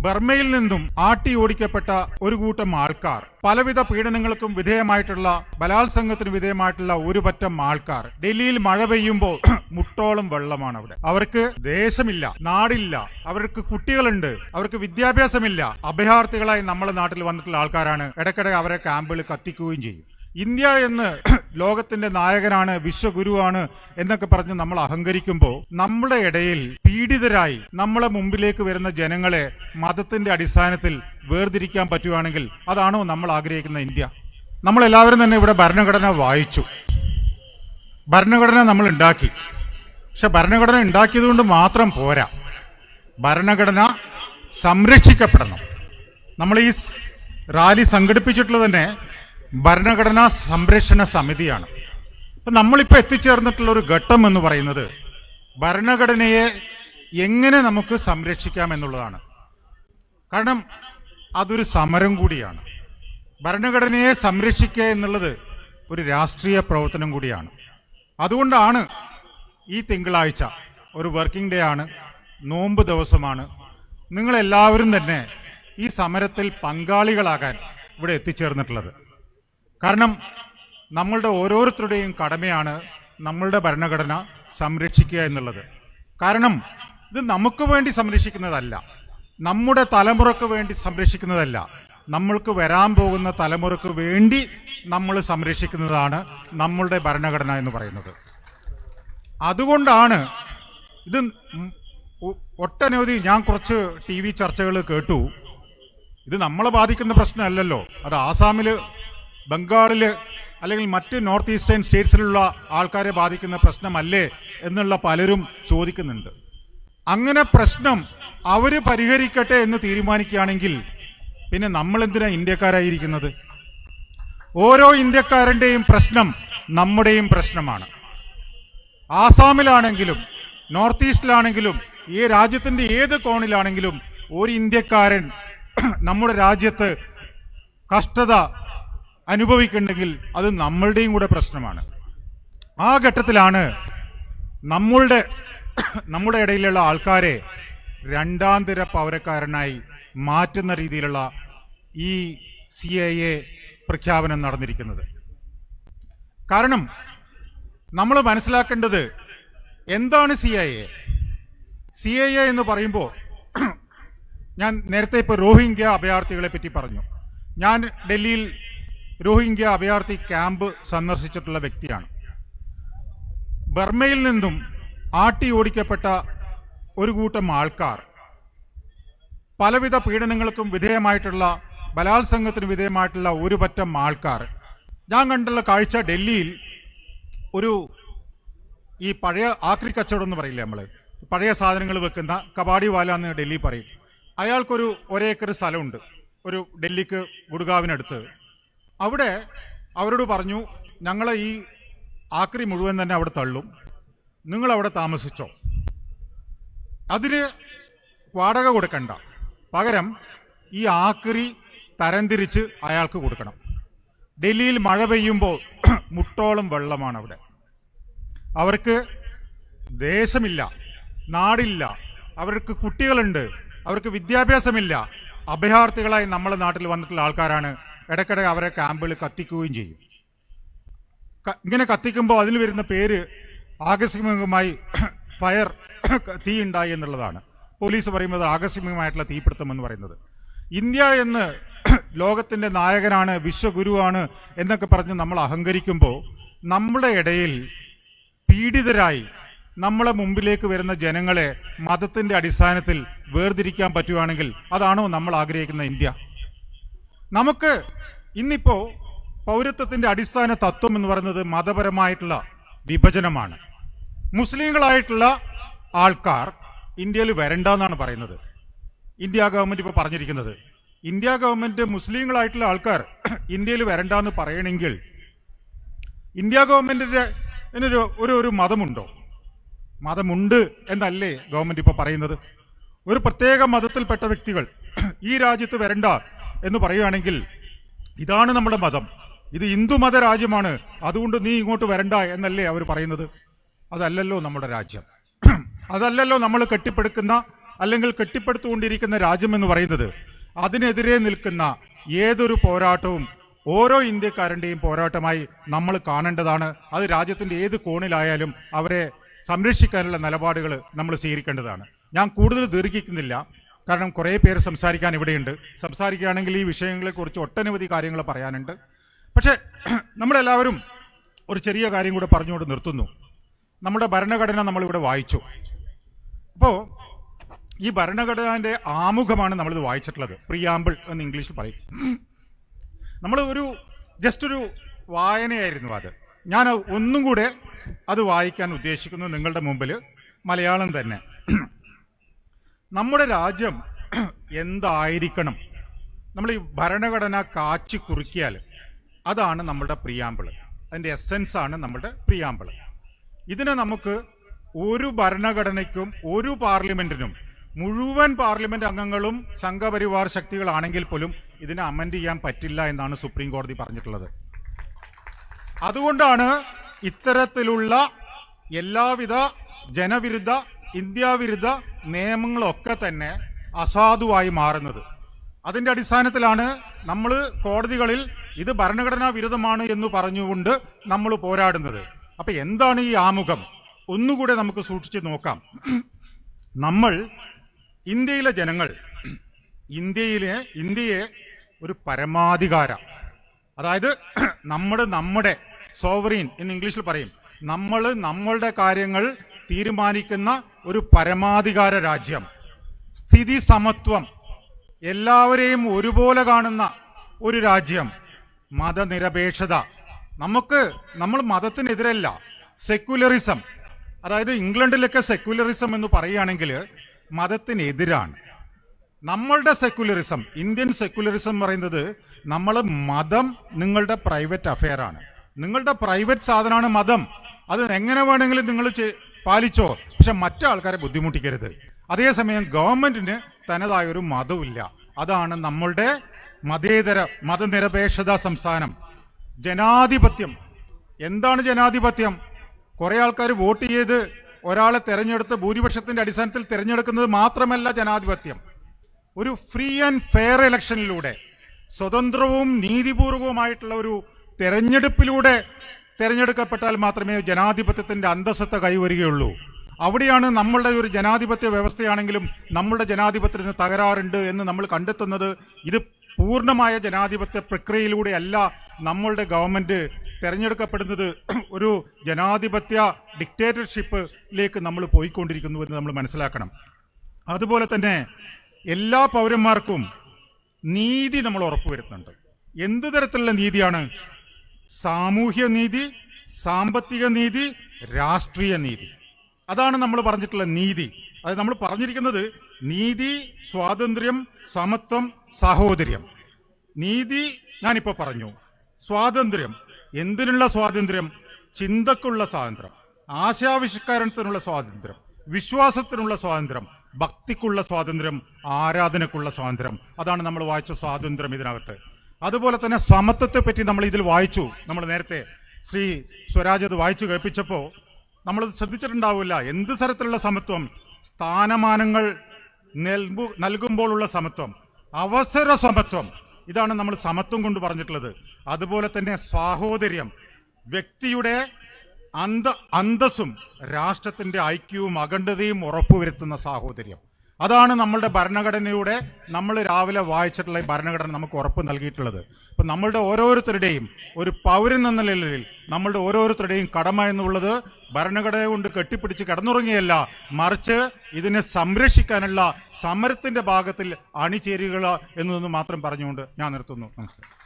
ബർമയിൽ നിന്നും ആട്ടി ഓടിക്കപ്പെട്ട ഒരു കൂട്ടം ആൾക്കാർ, പലവിധ പീഡനങ്ങൾക്കും വിധേയമായിട്ടുള്ള, ബലാത്സംഗത്തിന് വിധേയമായിട്ടുള്ള ഒരു പറ്റം ആൾക്കാർ. ഡൽഹിയിൽ മഴ പെയ്യുമ്പോൾ മുട്ടോളം വെള്ളമാണ് അവിടെ. അവർക്ക് ദേശമില്ല, നാടില്ല, അവർക്ക് കുട്ടികളുണ്ട്, അവർക്ക് വിദ്യാഭ്യാസമില്ല. അഭയാർത്ഥികളായി നമ്മുടെ നാട്ടിൽ വന്നിട്ടുള്ള ആൾക്കാരാണ്. ഇടയ്ക്കിടെ അവരെ ക്യാമ്പുകൾ കത്തിക്കുകയും ചെയ്യും. ഇന്ത്യ എന്ന് ലോകത്തിന്റെ നായകനാണ്, വിശ്വഗുരുവാണ് എന്നൊക്കെ പറഞ്ഞ് നമ്മൾ അഹങ്കരിക്കുമ്പോൾ നമ്മുടെ ഇടയിൽ പീഡിതരായി നമ്മളെ മുമ്പിലേക്ക് വരുന്ന ജനങ്ങളെ മതത്തിന്റെ അടിസ്ഥാനത്തിൽ വേർതിരിക്കാൻ പറ്റുകയാണെങ്കിൽ അതാണോ നമ്മൾ ആഗ്രഹിക്കുന്ന ഇന്ത്യ? നമ്മളെല്ലാവരും തന്നെ ഇവിടെ ഭരണഘടന വായിച്ചു, ഭരണഘടന നമ്മൾ ഉണ്ടാക്കി. പക്ഷെ ഭരണഘടന ഉണ്ടാക്കിയതുകൊണ്ട് മാത്രം പോരാ, ഭരണഘടന സംരക്ഷിക്കപ്പെടണം. നമ്മൾ ഈ റാലി സംഘടിപ്പിച്ചിട്ടുള്ളത് തന്നെ ഭരണഘടനാ സംരക്ഷണ സമിതിയാണ്. അപ്പൊ നമ്മളിപ്പോൾ എത്തിച്ചേർന്നിട്ടുള്ള ഒരു ഘട്ടം എന്ന് പറയുന്നത് ഭരണഘടനയെ എങ്ങനെ നമുക്ക് സംരക്ഷിക്കാം എന്നുള്ളതാണ്. കാരണം അതൊരു സമരം കൂടിയാണ്. ഭരണഘടനയെ സംരക്ഷിക്കുക എന്നുള്ളത് ഒരു രാഷ്ട്രീയ പ്രവർത്തനം കൂടിയാണ്. അതുകൊണ്ടാണ് ഈ തിങ്കളാഴ്ച ഒരു വർക്കിംഗ് ഡേ ആണ്, നോമ്പ് ദിവസമാണ്. നിങ്ങളെല്ലാവരും തന്നെ ഈ സമരത്തിൽ പങ്കാളികളാകാൻ ഇവിടെ എത്തിച്ചേർന്നിട്ടുള്ളത്. കാരണം നമ്മളുടെ ഓരോരുത്തരുടെയും കടമയാണ് നമ്മളുടെ ഭരണഘടന സംരക്ഷിക്കുക എന്നുള്ളത്. കാരണം ഇത് നമുക്ക് വേണ്ടി സംരക്ഷിക്കുന്നതല്ല, നമ്മുടെ തലമുറക്ക് വേണ്ടി സംരക്ഷിക്കുന്നതല്ല, നമ്മൾക്ക് വരാൻ പോകുന്ന തലമുറക്ക് വേണ്ടി നമ്മൾ സംരക്ഷിക്കുന്നതാണ് നമ്മളുടെ ഭരണഘടന എന്ന് പറയുന്നത്. അതുകൊണ്ടാണ് ഇത് ഒട്ടനവധി, ഞാൻ കുറച്ച് TV ചർച്ചകൾ കേട്ടു. ഇത് നമ്മളെ ബാധിക്കുന്ന പ്രശ്നമല്ലല്ലോ, അത് ആസാമില്, ബംഗാളില് അല്ലെങ്കിൽ മറ്റ് നോർത്ത് ഈസ്റ്റേൺ സ്റ്റേറ്റ്സിലുള്ള ആൾക്കാരെ ബാധിക്കുന്ന പ്രശ്നമല്ലേ എന്നുള്ള പലരും ചോദിക്കുന്നുണ്ട്. അങ്ങനെ പ്രശ്നം അവര് പരിഹരിക്കട്ടെ എന്ന് തീരുമാനിക്കുകയാണെങ്കിൽ പിന്നെ നമ്മൾ എന്തിനാ ഇന്ത്യക്കാരായിരിക്കുന്നത്? ഓരോ ഇന്ത്യക്കാരന്റെയും പ്രശ്നം നമ്മുടെയും പ്രശ്നമാണ്. ആസാമിലാണെങ്കിലും നോർത്ത് ഈസ്റ്റിലാണെങ്കിലും ഈ രാജ്യത്തിന്റെ ഏത് കോണിലാണെങ്കിലും ഒരു ഇന്ത്യക്കാരൻ നമ്മുടെ രാജ്യത്ത് കഷ്ടത അനുഭവിക്കുന്നുണ്ടെങ്കിൽ അത് നമ്മളുടെയും കൂടെ പ്രശ്നമാണ്. ആ ഘട്ടത്തിലാണ് നമ്മുടെ ഇടയിലുള്ള ആൾക്കാരെ രണ്ടാം തര പൗരക്കാരനായി മാറ്റുന്ന രീതിയിലുള്ള ഈ CIA പ്രഖ്യാപനം നടന്നിരിക്കുന്നത്. കാരണം നമ്മൾ മനസ്സിലാക്കേണ്ടത് എന്താണ് CIA എന്ന് പറയുമ്പോൾ, ഞാൻ നേരത്തെ ഇപ്പോൾ റോഹിംഗ്യ അഭയാർത്ഥികളെ പറ്റി പറഞ്ഞു. ഞാൻ ഡൽഹിയിൽ റോഹിംഗ്യ അഭയാർത്ഥി ക്യാമ്പ് സന്ദർശിച്ചിട്ടുള്ള വ്യക്തിയാണ്. ബർമയിൽ നിന്നും ആട്ടി ഓടിക്കപ്പെട്ട ഒരു കൂട്ടം ആൾക്കാർ, പലവിധ പീഡനങ്ങൾക്കും വിധേയമായിട്ടുള്ള, ബലാത്സംഗത്തിന് വിധേയമായിട്ടുള്ള ഒരു പറ്റം ആൾക്കാർ. ഞാൻ കണ്ടുള്ള കാഴ്ച, ഡൽഹിയിൽ ഈ പഴയ ആക്രി കച്ചവടം എന്ന് പറയില്ലേ, നമ്മൾ പഴയ സാധനങ്ങൾ വെക്കുന്ന കബാഡിവാല എന്ന് ഡൽഹി പറയും. അയാൾക്കൊരു 1 ഏക്കർ സ്ഥലമുണ്ട്, ഒരു ഡൽഹിക്ക് ഗുഡ്ഗാവിനടുത്ത്. അവിടെ അവരോട് പറഞ്ഞു, ഞങ്ങളെ ഈ ആക്രി മുഴുവൻ തന്നെ അവിടെ തള്ളും, നിങ്ങളവിടെ താമസിച്ചോ, അതിന് വാടക കൊടുക്കണ്ട, പകരം ഈ ആക്രി തരംതിരിച്ച് അയാൾക്ക് കൊടുക്കണം. ഡൽഹിയിൽ മഴ പെയ്യുമ്പോൾ മുട്ടോളം വെള്ളമാണ് അവിടെ. അവർക്ക് ദേശമില്ല, നാടില്ല, അവർക്ക് കുട്ടികളുണ്ട്, അവർക്ക് വിദ്യാഭ്യാസമില്ല. അഭയാർത്ഥികളായി നമ്മളെ നാട്ടിൽ വന്നിട്ടുള്ള ആൾക്കാരാണ്. ഇടയ്ക്കിടെ അവരെ ക്യാമ്പുകൾ കത്തിക്കുകയും ചെയ്യും. ഇങ്ങനെ കത്തിക്കുമ്പോൾ അതിൽ വരുന്ന പേര് ആകസ്മികമായി തീ ഉണ്ടായി എന്നുള്ളതാണ്. പോലീസ് പറയുന്നത് ആകസ്മികമായിട്ടുള്ള തീപിടുത്തം എന്ന് പറയുന്നത്. ഇന്ത്യ എന്ന് ലോകത്തിന്റെ നായകനാണ്, വിശ്വഗുരുവാണ് എന്നൊക്കെ പറഞ്ഞ് നമ്മൾ അഹങ്കരിക്കുമ്പോൾ നമ്മുടെ ഇടയിൽ പീഡിതരായി നമ്മളെ മുമ്പിലേക്ക് വരുന്ന ജനങ്ങളെ മതത്തിന്റെ അടിസ്ഥാനത്തിൽ വേർതിരിക്കാൻ പറ്റുകയാണെങ്കിൽ അതാണോ നമ്മൾ ആഗ്രഹിക്കുന്ന ഇന്ത്യ? നമുക്ക് ഇന്നിപ്പോ പൗരത്വത്തിന്റെ അടിസ്ഥാന തത്വം എന്ന് പറയുന്നത് മതപരമായിട്ടുള്ള വിഭജനമാണ്. മുസ്ലിങ്ങളായിട്ടുള്ള ആൾക്കാർ ഇന്ത്യയിൽ വരണ്ടെന്നാണ് പറയുന്നത് ഇന്ത്യ ഗവൺമെന്റ് ഇപ്പോൾ പറഞ്ഞിരിക്കുന്നത്. ഇന്ത്യ ഗവൺമെന്റ് മുസ്ലിങ്ങളായിട്ടുള്ള ആൾക്കാർ ഇന്ത്യയിൽ വരണ്ടെന്ന് പറയണമെങ്കിൽ ഇന്ത്യ ഗവൺമെന്റിന്റെ ഒരു മതമുണ്ടോ? മതമുണ്ട് എന്നല്ലേ ഗവൺമെന്റ് ഇപ്പോൾ പറയുന്നത്? ഒരു പ്രത്യേക മതത്തിൽപ്പെട്ട വ്യക്തികൾ ഈ രാജ്യത്ത് വരണ്ട എന്ന് പറയുകയാണെങ്കിൽ ഇതാണ് നമ്മുടെ മതം, ഇത് ഹിന്ദുമത രാജ്യമാണ്, അതുകൊണ്ട് നീ ഇങ്ങോട്ട് വരണ്ട എന്നല്ലേ അവർ പറയുന്നത്? അതല്ലല്ലോ നമ്മുടെ രാജ്യം, അതല്ലല്ലോ നമ്മൾ കെട്ടിപ്പടുക്കുന്ന അല്ലെങ്കിൽ കെട്ടിപ്പടുത്തുകൊണ്ടിരിക്കുന്ന രാജ്യം എന്ന് പറയുന്നത്, അതിനെതിരെ നിൽക്കുന്ന ഏതൊരു പോരാട്ടവും ഓരോ ഇന്ത്യക്കാരൻ്റെയും പോരാട്ടമായി നമ്മൾ കാണേണ്ടതാണ്. അത് രാജ്യത്തിൻ്റെ ഏത് കോണിലായാലും അവരെ സംരക്ഷിക്കാനുള്ള നിലപാടുകൾ നമ്മൾ സ്വീകരിക്കേണ്ടതാണ്. ഞാൻ കൂടുതൽ ദീർഘിക്കുന്നില്ല, കാരണം കുറേ പേര് സംസാരിക്കാൻ ഇവിടെയുണ്ട്. സംസാരിക്കുകയാണെങ്കിൽ ഈ വിഷയങ്ങളെക്കുറിച്ച് ഒട്ടനവധി കാര്യങ്ങൾ പറയാനുണ്ട്. പക്ഷേ നമ്മളെല്ലാവരും ഒരു ചെറിയ കാര്യം കൂടെ പറഞ്ഞുകൊണ്ട് നിർത്തുന്നു. നമ്മുടെ ഭരണഘടന നമ്മളിവിടെ വായിച്ചു. അപ്പോൾ ഈ ഭരണഘടനയുടെ ആമുഖമാണ് നമ്മളിത് വായിച്ചിട്ടുള്ളത്. പ്രിയാമ്പിൾ എന്ന് ഇംഗ്ലീഷിൽ പറയും. നമ്മൾ ജസ്റ്റ് ഒരു വായനയായിരുന്നു അത്. ഞാൻ ഒന്നും കൂടെ അത് വായിക്കാൻ ഉദ്ദേശിക്കുന്നു നിങ്ങളുടെ മുമ്പിൽ, മലയാളം തന്നെ. നമ്മുടെ രാജ്യം എന്തായിരിക്കണം, നമ്മൾ ഈ ഭരണഘടന കാച്ചി കുറുക്കിയാൽ അതാണ് നമ്മളുടെ പ്രിയാമ്പിള്. അതിൻ്റെ എസെൻസ് ആണ് നമ്മുടെ പ്രിയാമ്പിള്. ഇതിനെ നമുക്ക് ഒരു ഭരണഘടനയ്ക്കും ഒരു പാർലമെന്റിനും, മുഴുവൻ പാർലമെന്റ് അംഗങ്ങളും സംഘപരിവാർ ശക്തികളാണെങ്കിൽ പോലും ഇതിനെ അമെൻഡ് ചെയ്യാൻ പറ്റില്ല എന്നാണ് സുപ്രീം കോടതി പറഞ്ഞിട്ടുള്ളത്. അതുകൊണ്ടാണ് ഇത്തരത്തിലുള്ള എല്ലാവിധ ജനവിരുദ്ധ, ഇന്ത്യാവിരുദ്ധ നിയമങ്ങളൊക്കെ തന്നെ അസാധുവായി മാറുന്നത്. അതിന്റെ അടിസ്ഥാനത്തിലാണ് നമ്മൾ കോടതികളിൽ ഇത് ഭരണഘടനാ വിരുദ്ധമാണ് എന്ന് പറഞ്ഞുകൊണ്ട് നമ്മൾ പോരാടുന്നത്. അപ്പൊ എന്താണ് ഈ ആമുഖം? ഒന്നുകൂടെ നമുക്ക് സൂക്ഷിച്ച് നോക്കാം. നമ്മൾ ഇന്ത്യയിലെ ജനങ്ങൾ ഇന്ത്യയെ ഒരു പരമാധികാര, അതായത് നമ്മുടെ സോവറീൻ എന്ന് ഇംഗ്ലീഷിൽ പറയും, നമ്മളുടെ കാര്യങ്ങൾ തീരുമാനിക്കുന്ന ഒരു പരമാധികാര രാജ്യം, സ്ഥിതി സമത്വം, എല്ലാവരെയും ഒരുപോലെ കാണുന്ന ഒരു രാജ്യം, മതനിരപേക്ഷത. നമ്മൾ മതത്തിനെതിരല്ല, സെക്യുലറിസം. അതായത് ഇംഗ്ലണ്ടിലൊക്കെ സെക്യുലറിസം എന്ന് പറയുകയാണെങ്കിൽ മതത്തിനെതിരാണ്. നമ്മളുടെ സെക്യുലറിസം, ഇന്ത്യൻ സെക്യുലറിസം പറയുന്നത് മതം നിങ്ങളുടെ പ്രൈവറ്റ് അഫെയർ ആണ്, നിങ്ങളുടെ പ്രൈവറ്റ് സാധനമാണ് മതം. അത് എങ്ങനെ വേണമെങ്കിലും നിങ്ങൾ പാലിച്ചോ, പക്ഷെ മറ്റാൾക്കാരെ ബുദ്ധിമുട്ടിക്കരുത്. അതേസമയം ഗവൺമെന്റിന് തനതായൊരു മതമില്ല. അതാണ് നമ്മളുടെ മതനിരപേക്ഷത സംസ്ഥാനം. ജനാധിപത്യം. എന്താണ് ജനാധിപത്യം? കുറെ ആൾക്കാർ വോട്ട് ചെയ്ത് ഒരാളെ തെരഞ്ഞെടുത്ത് ഭൂരിപക്ഷത്തിന്റെ അടിസ്ഥാനത്തിൽ തെരഞ്ഞെടുക്കുന്നത് മാത്രമല്ല ജനാധിപത്യം. ഒരു ഫ്രീ ആൻഡ് ഫെയർ ഇലക്ഷനിലൂടെ, സ്വതന്ത്രവും നീതിപൂർവവുമായിട്ടുള്ള ഒരു തെരഞ്ഞെടുപ്പിലൂടെ തെരഞ്ഞെടുക്കപ്പെട്ടാൽ മാത്രമേ ജനാധിപത്യത്തിന്റെ അന്തസ്സത്ത കൈവരികയുള്ളൂ. അവിടെയാണ് നമ്മളുടെ ഒരു ജനാധിപത്യ വ്യവസ്ഥയാണെങ്കിലും നമ്മളുടെ ജനാധിപത്യത്തിന് തകരാറുണ്ട് എന്ന് നമ്മൾ കണ്ടെത്തുന്നത്. ഇത് പൂർണ്ണമായ ജനാധിപത്യ പ്രക്രിയയിലൂടെയല്ല നമ്മളുടെ ഗവൺമെന്റ് തെരഞ്ഞെടുക്കപ്പെടുന്നത്. ഒരു ജനാധിപത്യ ഡിക്റ്റേറ്റർഷിപ്പിലേക്ക് നമ്മൾ പോയിക്കൊണ്ടിരിക്കുന്നു എന്ന് നമ്മൾ മനസ്സിലാക്കണം. അതുപോലെ തന്നെ എല്ലാ പൗരന്മാർക്കും നീതി നമ്മൾ ഉറപ്പുവരുത്തുന്നുണ്ട്. എന്ത് തരത്തിലുള്ള നീതിയാണ്? സാമൂഹ്യ നീതി, സാമ്പത്തിക നീതി, രാഷ്ട്രീയ നീതി. അതാണ് നമ്മൾ പറഞ്ഞിട്ടുള്ള നീതി. അത് നമ്മൾ പറഞ്ഞിരിക്കുന്നത് നീതി, സ്വാതന്ത്ര്യം, സമത്വം, സാഹോദര്യം. നീതി ഞാനിപ്പോൾ പറഞ്ഞു. സ്വാതന്ത്ര്യം, എന്തിനുള്ള സ്വാതന്ത്ര്യം? ചിന്തക്കുള്ള സ്വാതന്ത്ര്യം, ആശയാവിഷ്കാരത്തിനുള്ള സ്വാതന്ത്ര്യം, വിശ്വാസത്തിനുള്ള സ്വാതന്ത്ര്യം, ഭക്തിക്കുള്ള സ്വാതന്ത്ര്യം, ആരാധനക്കുള്ള സ്വാതന്ത്ര്യം. അതാണ് നമ്മൾ വായിച്ച സ്വാതന്ത്ര്യം ഇതിനകത്ത്. അതുപോലെ തന്നെ സമത്വത്തെ പറ്റി നമ്മൾ ഇതിൽ വായിച്ചു. നമ്മൾ നേരത്തെ ശ്രീ സ്വരാജ് അത് വായിച്ചു കേൾപ്പിച്ചപ്പോൾ നമ്മളത് ശ്രദ്ധിച്ചിട്ടുണ്ടാവില്ല. എന്ത് തരത്തിലുള്ള സമത്വം? സ്ഥാനമാനങ്ങൾ നൽകുമ്പോഴുള്ള സമത്വം, അവസര സമത്വം. ഇതാണ് നമ്മൾ സമത്വം കൊണ്ട് പറഞ്ഞിട്ടുള്ളത്. അതുപോലെ തന്നെ സാഹോദര്യം, വ്യക്തിയുടെ അന്തസ്സും രാഷ്ട്രത്തിന്റെ ഐക്യവും അഖണ്ഡതയും ഉറപ്പുവരുത്തുന്ന സാഹോദര്യം. അതാണ് നമ്മളുടെ ഭരണഘടനയുടെ, നമ്മൾ രാവിലെ വായിച്ചിട്ടുള്ള ഈ ഭരണഘടന നമുക്ക് ഉറപ്പ് നൽകിയിട്ടുള്ളത്. അപ്പൊ നമ്മളുടെ ഓരോരുത്തരുടെയും ഒരു പൗരൻ എന്ന നിലയിൽ നമ്മളുടെ ഓരോരുത്തരുടെയും കടമ എന്നുള്ളത് ഭരണഘടന കൊണ്ട് കെട്ടിപ്പിടിച്ച് കിടന്നുറങ്ങിയല്ല, മറിച്ച് ഇതിനെ സംരക്ഷിക്കാനുള്ള സമരത്തിന്റെ ഭാഗത്തിൽ അണിചേരുക എന്നതൊന്ന് മാത്രം പറഞ്ഞുകൊണ്ട് ഞാൻ നിർത്തുന്നു. നമസ്കാരം.